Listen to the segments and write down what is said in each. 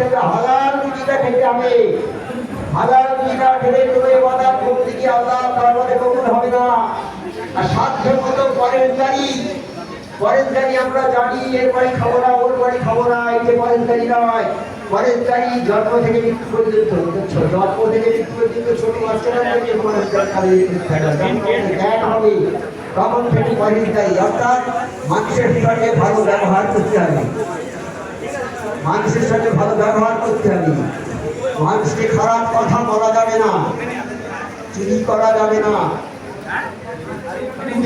থেকে হালাল রুজিটা খেতে হবে। হালাল রুজিটা খেলে তুমি বাধা করতে গিয়ে আল্লাহ দরবারে কবুল হবে না। আর সাধ্য মতো পরেশগাড়ি আমরা জানি, এর বাড়ি খাবো না, ওর বাড়ি খাবো না, এই যে পরেশগাড়ি নয়। পরেশগাড়ি জন্ম থেকে মৃত্যু পর্যন্ত, জন্ম থেকে মৃত্যু পর্যন্ত ছোট বাচ্চারা জ্ঞান হবে তখন থেকে পরেশগাড়ি। অর্থাৎ মানুষের সঙ্গে ভালো ব্যবহার করতে হবে, মানুষের সঙ্গে ভালো ব্যবহার করতে হবে, মানুষকে খারাপ কথা বলা যাবে না, চুরি করা যাবে না,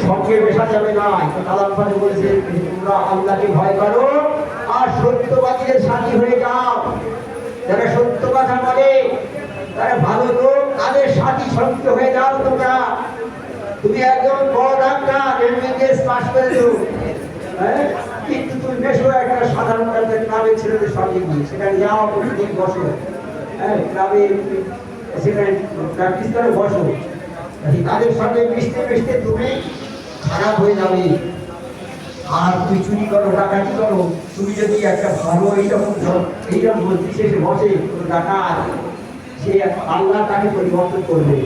সঙ্গে মেশা যাবে না। কালাম পাঠে বলেছে তোমরা আল্লাহকে ভয় করো আর সত্যবাদীদের সাথী হয়ে যাও। যারা সত্য কথা বলে, তারা ভালো লোক, তাদের সাথী সঙ্গী হয়ে যাও তোমরা। তুমি একজন বড় ডাক্তার, এমবিবিএস পাস করেছো, কিন্তু তুমি বেশো একটা সাধারণ গ্রামের ছেলেদের সঙ্গে গিয়ে সেখানে যাও, প্রতিদিন বসো, গ্রামে সেখানে প্র্যাকটিস করে বসো। তাদের সঙ্গে মিশতে মিশতে তুমি খারাপ হয়ে যাবে। আর তুমি চুরি করো, ডাকাতি করো, তুমি যদি একটা ভালো এইরকম মন্ত্রী শেষে বসে ডাকাত, সে আল্লাহ তাকে পরিবর্তন করবে।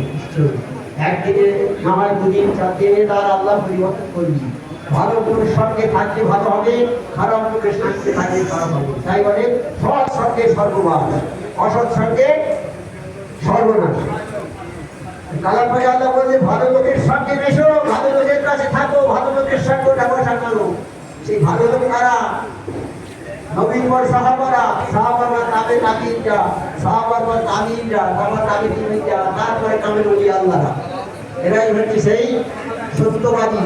একদিনে না হয় দুদিন, 4 দিনে তার আল্লাহ পরিবর্তন করবি। ভালো লোকের সঙ্গে থাকলে ভালো হবে, খারাপ লোকের সঙ্গে থাকলে খারাপ হবে। তাই বলে সৎ সঙ্গে স্বর্গবাস, অসৎ সঙ্গে সর্বনাশ। কালাম ভাই আল্লাহ বলছে ভালো লোকের সঙ্গে মেশো, ভালো লোকের কাছে থাকো, ভালো লোকের সঙ্গে ব্যবসা করো। সেই ভালো লোক কারা? নবীর পর সাহাবারা, সাহাবারা তাবে তাবিঈনরা, সাহাবার পর তাবিঈনরা, তারপর তাবিঈনরা, তারপরে কামেল ওলি আল্লাহরা। এরাই হচ্ছে সেই সত্যবাদী।